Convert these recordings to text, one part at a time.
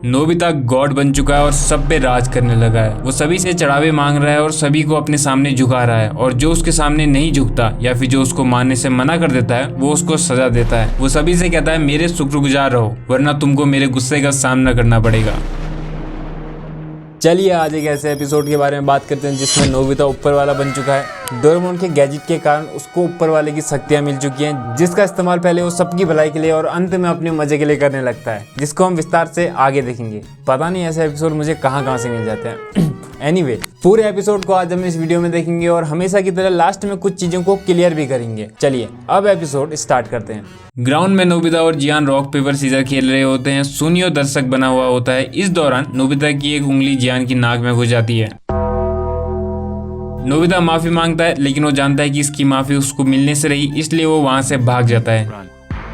Nobita God बन चुका है और सब पे राज करने लगा है। वो सभी से चढ़ावे मांग रहा है और सभी को अपने सामने झुका रहा है, और जो उसके सामने नहीं झुकता या फिर जो उसको मारने से मना कर देता है वो उसको सजा देता है। वो सभी से कहता है मेरे शुक्रगुजार रहो वरना तुमको मेरे गुस्से का सामना करना पड़ेगा। चलिए आज एक ऐसे एपिसोड के बारे में बात करते हैं जिसमें नोबिता ऊपर वाला बन चुका है। डोरेमोन के गैजेट के कारण उसको ऊपर वाले की शक्तियां मिल चुकी हैं, जिसका इस्तेमाल पहले वो सबकी भलाई के लिए और अंत में अपने मजे के लिए करने लगता है, जिसको हम विस्तार से आगे देखेंगे। पता नहीं ऐसे एपिसोड मुझे कहाँ से मिल जाते हैं। एनीवे, पूरे एपिसोड को आज हम इस वीडियो में देखेंगे और हमेशा की तरह लास्ट में कुछ चीजों को क्लियर भी करेंगे। चलिए अब एपिसोड स्टार्ट करते हैं। ग्राउंड में नोबिता और जियान रॉक पेपर सीजर खेल रहे होते हैं। सुनियो दर्शक बना हुआ होता है। इस दौरान नोबिता की एक उंगली जियान की नाक में घुस जाती है। नोबिता माफी मांगता है, लेकिन वो जानता है कि इसकी माफी उसको मिलने से रही, इसलिए वो वहां से भाग जाता है।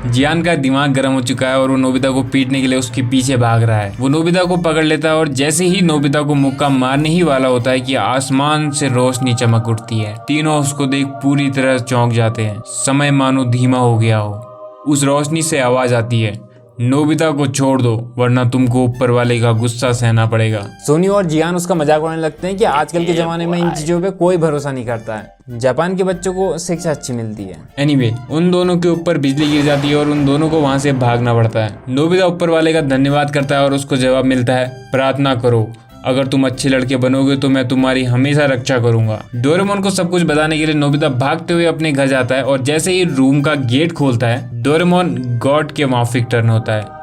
जियान का दिमाग गर्म हो चुका है और वो नोबिता को पीटने के लिए उसके पीछे भाग रहा है। वो नोबिता को पकड़ लेता है और जैसे ही नोबिता को मुक्का मारने ही वाला होता है कि आसमान से रोशनी चमक उठती है। तीनों उसको देख पूरी तरह चौंक जाते हैं। समय मानो धीमा हो गया हो। उस रोशनी से आवाज आती है, नोबिता को छोड़ दो वरना तुमको ऊपर वाले का गुस्सा सहना पड़ेगा। सोनियो और जियान उसका मजाक उड़ाने लगते हैं कि आजकल के जमाने में इन चीजों पे कोई भरोसा नहीं करता है। जापान के बच्चों को शिक्षा अच्छी मिलती है। एनीवे, उन दोनों के ऊपर बिजली गिर जाती है और उन दोनों को वहां से भागना पड़ता है। नोबिता ऊपर वाले का धन्यवाद करता है और उसको जवाब मिलता है, प्रार्थना करो, अगर तुम अच्छे लड़के बनोगे तो मैं तुम्हारी हमेशा रक्षा करूंगा। डोरेमोन को सब कुछ बताने के लिए नोबिता भागते हुए अपने घर जाता है और जैसे ही रूम का गेट खोलता है डोरेमोन गॉड के माफिक टर्न होता है।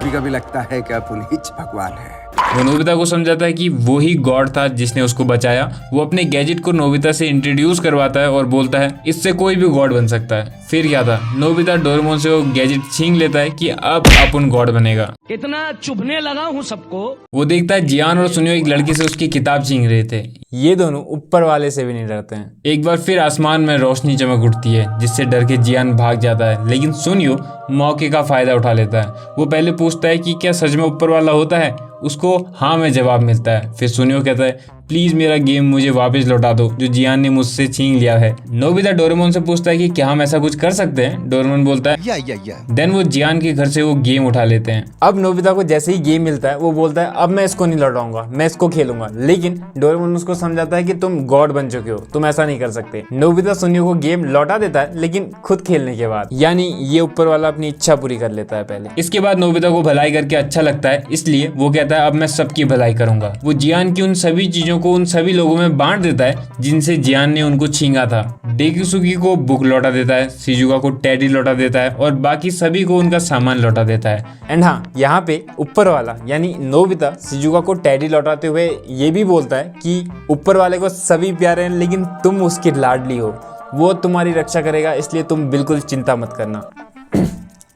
कभी लगता है कि पुनीत भगवान है। वो नोबिता को समझाता है कि वो ही गॉड था जिसने उसको बचाया। वो अपने गैजेट को नोबिता से इंट्रोड्यूस करवाता है और बोलता है इससे कोई भी गॉड बन सकता है। फिर क्या था, नोबिता डोरेमोन से वो गैजेट छीन लेता है कि अब अपन गॉड बनेगा। इतना चुभने लगा हूँ सबको। वो देखता है जियान और सुनियो एक लड़की से उसकी किताब छीन रहे थे। ये दोनों ऊपर वाले से भी नहीं डरते हैं। एक बार फिर आसमान में रोशनी चमक उठती है जिससे डर के जियान भाग जाता है, लेकिन सुनियो मौके का फायदा उठा लेता है। वो पहले पूछता है कि क्या सच में ऊपर वाला होता है। उसको हाँ में जवाब मिलता है। फिर सुनियो कहता है प्लीज मेरा गेम मुझे वापस लौटा दो जो जियान ने मुझसे छीन लिया है। नोबिता डोरेमोन से पूछता है कि क्या हम ऐसा कुछ कर सकते हैं। डोरेमोन बोलता है देन वो जियान के घर से वो गेम उठा लेते हैं। अब नोबिता को जैसे ही गेम मिलता है वो बोलता है अब मैं इसको नहीं लौटाऊंगा, मैं इसको खेलूंगा, लेकिन डोरेमोन उसको समझाता है कि तुम गॉड बन चुके हो, तुम ऐसा नहीं कर सकते। नोबिता सुनियो को गेम लौटा देता है, लेकिन खुद खेलने के बाद, यानी ये ऊपर वाला अपनी इच्छा पूरी कर लेता है पहले। इसके बाद नोबिता को भलाई करके अच्छा लगता है, इसलिए वो कहता है अब मैं सबकी भलाई करूंगा। वो जियान की उन सभी चीजों को उन सभी लोगों में बांट देता है जिनसे जियान ने उनको छीना था। डेकिसुगी को बुक लौटा देता है, शिजुका को टेडी लौटा देता है और बाकी सभी को उनका सामान लौटा देता है। एंड हाँ, यहाँ पे ऊपर वाला यानी नोबिता शिजुका को टेडी लौटाते हुए ये भी बोलता है कि ऊपर वाले को सभी प्यारे हैं लेकिन तुम उसकी लाडली हो, वो तुम्हारी रक्षा करेगा, इसलिए तुम बिल्कुल चिंता मत करना।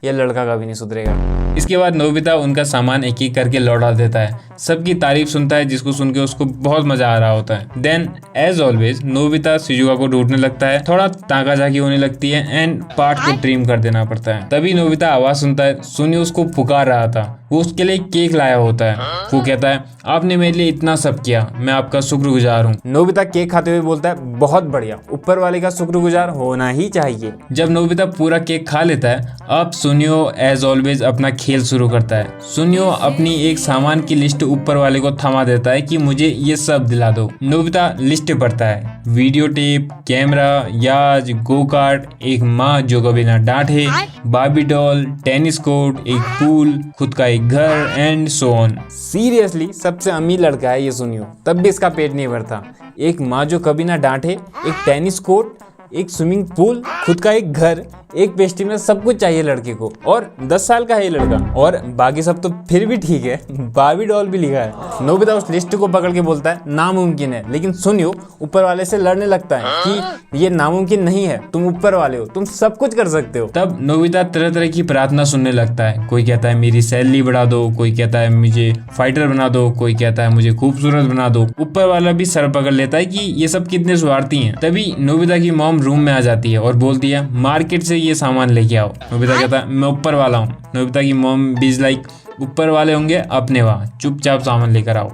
यह लड़का कभी नहीं सुधरेगा। इसके बाद नोबिता उनका सामान एक एक करके लौटा देता है। सबकी तारीफ सुनता है जिसको सुन के उसको बहुत मजा आ रहा होता है। Then as always Nobita Shizuka को ढूंढने लगता है, थोड़ा ताकाझाकी होने लगती है एंड पार्ट को ट्रिम कर देना पड़ता है। तभी नोबिता आवाज सुनता है, सुनियो उसको पुकार रहा था। वो उसके लिए केक लाया होता है। वो कहता है आपने मेरे लिए इतना सब किया, मैं आपका शुक्रगुजार हूँ। नोबिता केक खाते हुए बोलता है बहुत बढ़िया, ऊपर वाले का शुक्रगुजार होना ही चाहिए। जब नोबिता पूरा केक खा लेता है अब सुनियो एज ऑलवेज अपना खेल शुरू करता है। सुनियो अपनी एक सामान की लिस्ट ऊपर वाले को थमा देता है कि मुझे ये सब दिला दो। नोबिता लिस्ट पढ़ता है, वीडियो टेप, कैमरा, याज, गो कार्ट, एक माँ जो कभी ना डांटे, बार्बी डॉल, टेनिस कोर्ट, एक पूल, खुद का एक घर एंड सो ऑन। सीरियसली सबसे अमीर लड़का है ये सुनियो, तब भी इसका पेट नहीं भरता। एक माँ जो कभी ना डांटे, एक टेनिस कोर्ट, एक स्विमिंग पूल, खुद का एक घर, एक पेस्ट्री में सब कुछ चाहिए लड़के को, और 10 साल का है ये लड़का। और बाकी सब तो फिर भी ठीक है, बार्बी डॉल भी लिखा है। नोबिता उस लिस्ट को पकड़ के बोलता है नामुमकिन है, लेकिन सुनियो ऊपर वाले से लड़ने लगता है कि ये नामुमकिन नहीं है, तुम ऊपर वाले हो, तुम सब कुछ कर सकते हो। तब नोबिता तरह तरह की प्रार्थना सुनने लगता है। कोई कहता है मेरी सैलरी बढ़ा दो, कोई कहता है मुझे फाइटर बना दो, कोई कहता है मुझे खूबसूरत बना दो। ऊपर वाला भी सर पकड़ लेता है कि ये सब कितने स्वार्थी हैं। तभी नोबिता की मॉम रूम में आ जाती है और बोलती है मार्केट से ये सामान लेके आओ। नोबिता कहता है मैं ऊपर वाला हूँ। नोबिता की मॉम बीज लाइक ऊपर वाले होंगे अपने वहाँ, चुपचाप सामान लेकर आओ।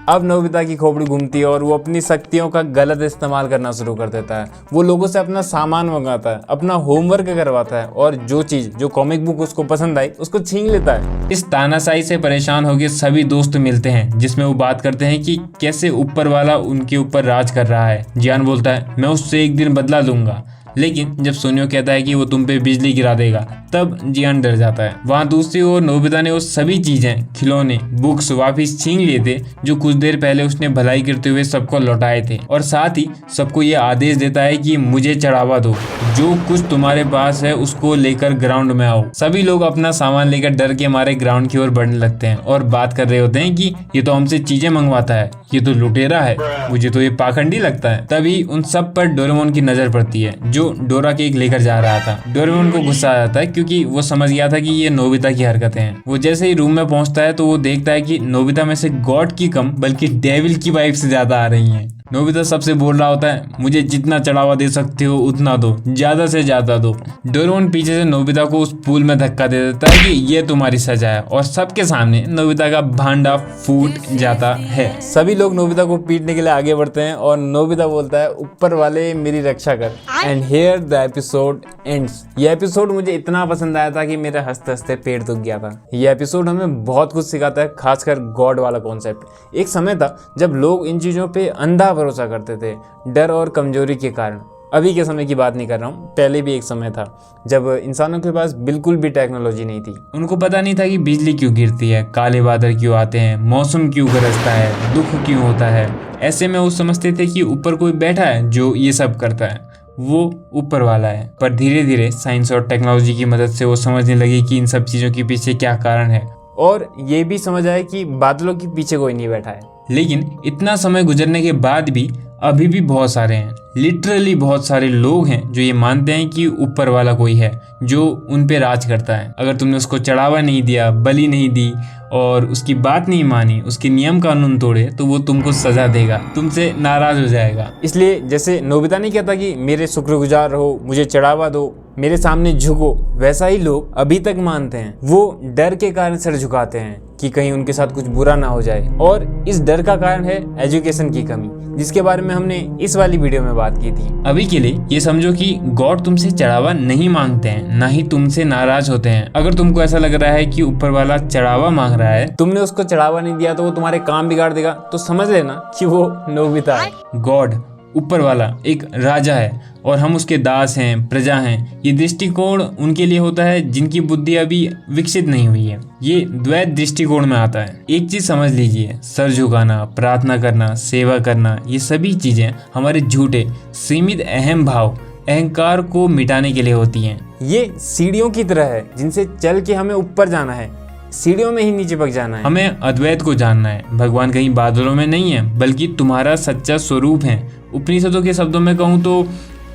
अब नोबिता की खोपड़ी घूमती है और वो अपनी शक्तियों का गलत इस्तेमाल करना शुरू कर देता है। वो लोगों से अपना सामान मंगाता है, अपना होमवर्क करवाता है और जो कॉमिक बुक उसको पसंद आई उसको छीन लेता है। इस तानाशाही से परेशान होकर सभी दोस्त मिलते हैं, जिसमें वो बात करते हैं कि कैसे ऊपर वाला उनके ऊपर राज कर रहा है। जियान बोलता है मैं उससे एक दिन बदला लूंगा, लेकिन जब सुनियो कहता है कि वो तुम पे बिजली गिरा देगा तब जियान डर जाता है। वहाँ दूसरी ओर नोबिता ने वो सभी चीजें, खिलौने, बुक्स वापिस छीन लिए थे जो कुछ देर पहले उसने भलाई करते हुए सबको लौटाए थे, और साथ ही सबको ये आदेश देता है कि मुझे चढ़ावा दो, जो कुछ तुम्हारे पास है उसको लेकर ग्राउंड में आओ। सभी लोग अपना सामान लेकर डर के मारे ग्राउंड की ओर बढ़ने लगते हैं और बात कर रहे होते हैं कि ये तो हमसे चीजें मंगवाता है, ये तो लुटेरा है, मुझे तो ये पाखंडी लगता है। तभी उन सब पर डोरेमोन की नजर पड़ती है जो डोरा केक लेकर जा रहा था। डोरेमोन को गुस्सा आ जाता है क्योंकि वो समझ गया था कि ये नोबिता की हरकतें हैं। वो जैसे ही रूम में पहुंचता है तो वो देखता है कि नोबिता में से गॉड की कम बल्कि डेविल की वाइफ से ज्यादा आ रही हैं। नोबिता सबसे बोल रहा होता है मुझे जितना चढ़ावा दे सकते हो उतना दो, ज्यादा से ज्यादा दो। डोरेमोन पीछे से नोबिता को उस पूल में धक्का दे देता है कि ये तुम्हारी सजा है, और सबके सामने नोबिता का भांडा फूट जाता है। सभी लोग नोबिता को पीटने के लिए आगे बढ़ते हैं और नोबिता बोलता है ऊपर वाले मेरी रक्षा कर। And here the episode ends. ये एपिसोड मुझे इतना पसंद आया था कि मेरे हंसते हंसते पेट दुख गया था। ये एपिसोड हमें बहुत कुछ सिखाता है, खासकर गॉड वाला कॉन्सेप्ट। एक समय था जब लोग इन चीजों पे अंधा भरोसा करते थे, डर और कमजोरी के कारण। अभी के समय की बात नहीं कर रहा हूँ, पहले भी एक समय था जब इंसानों के पास बिल्कुल भी टेक्नोलॉजी नहीं थी। उनको पता नहीं था कि बिजली क्यों गिरती है, काले बादल क्यों आते हैं, मौसम क्यों गरजता है, दुख क्यों होता है। ऐसे में वो समझते थे कि ऊपर कोई बैठा है जो ये सब करता है, वो ऊपर वाला है। पर धीरे धीरे साइंस और टेक्नोलॉजी की मदद से वो समझने लगे कि इन सब चीज़ों के पीछे क्या कारण है, और ये भी समझ आए कि बादलों के पीछे कोई नहीं बैठा है। लेकिन इतना समय गुजरने के बाद भी अभी भी बहुत सारे हैं, लिटरली बहुत सारे लोग हैं जो ये मानते हैं कि ऊपर वाला कोई है जो उन पे राज करता है। अगर तुमने उसको चढ़ावा नहीं दिया, बलि नहीं दी और उसकी बात नहीं मानी, उसके नियम कानून तोड़े, तो वो तुमको सजा देगा, तुमसे नाराज हो जाएगा। इसलिए जैसे नोबिता नहीं कहता कि मेरे शुक्रगुजार रहो, मुझे चढ़ावा दो, मेरे सामने झुको, वैसा ही लोग अभी तक मानते हैं। वो डर के कारण सिर झुकाते हैं कि कहीं उनके साथ कुछ बुरा ना हो जाए, और इस डर का कारण है एजुकेशन की कमी, जिसके बारे में हमने इस वाली वीडियो में बात की थी। अभी के लिए ये समझो कि गॉड तुमसे चढ़ावा नहीं मांगते हैं, ना ही तुमसे नाराज होते हैं। अगर तुमको ऐसा लग रहा है कि ऊपर वाला चढ़ावा मांग रहा है, तुमने उसको चढ़ावा नहीं दिया तो वो तुम्हारे काम बिगाड़ देगा, तो समझ लेना कि वो नोबिता है। गॉड, ऊपर वाला, एक राजा है और हम उसके दास हैं, प्रजा हैं। ये दृष्टिकोण उनके लिए होता है जिनकी बुद्धि अभी विकसित नहीं हुई है। ये द्वैत दृष्टिकोण में आता है। एक चीज समझ लीजिए, सर झुकाना, प्रार्थना करना, सेवा करना, ये सभी चीजें हमारे झूठे सीमित अहम भाव, अहंकार को मिटाने के लिए होती हैं। ये सीढ़ियों की तरह है जिनसे चल के हमें ऊपर जाना है, सीढ़ियों में ही नीचे चिपक जाना है। हमें अद्वैत को जानना है। भगवान कहीं बादलों में नहीं है, बल्कि तुम्हारा सच्चा स्वरूप है। उपनिषदों के शब्दों में कहूँ तो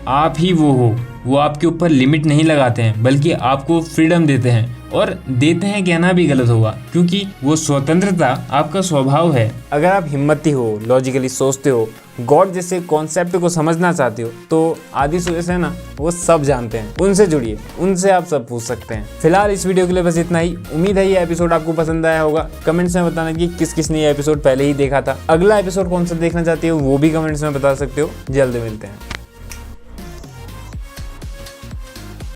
आप ही वो हो। वो आपके ऊपर लिमिट नहीं लगाते हैं, बल्कि आपको फ्रीडम देते हैं, और देते हैं कहना भी गलत होगा, क्योंकि वो स्वतंत्रता आपका स्वभाव है। अगर आप हिम्मती हो, लॉजिकली सोचते हो, गॉड जैसे कॉन्सेप्ट को समझना चाहते हो, तो आदि सूर्य है ना, वो सब जानते हैं। उनसे जुड़िए, उनसे आप सब पूछ सकते हैं। फिलहाल इस वीडियो के लिए बस इतना ही। उम्मीद है ये एपिसोड आपको पसंद आया होगा। कमेंट्स में बताना कि किस किस ने ये एपिसोड पहले ही देखा था। अगला एपिसोड कौन सा देखना चाहते हो वो भी कमेंट्स में बता सकते हो। जल्द मिलते हैं।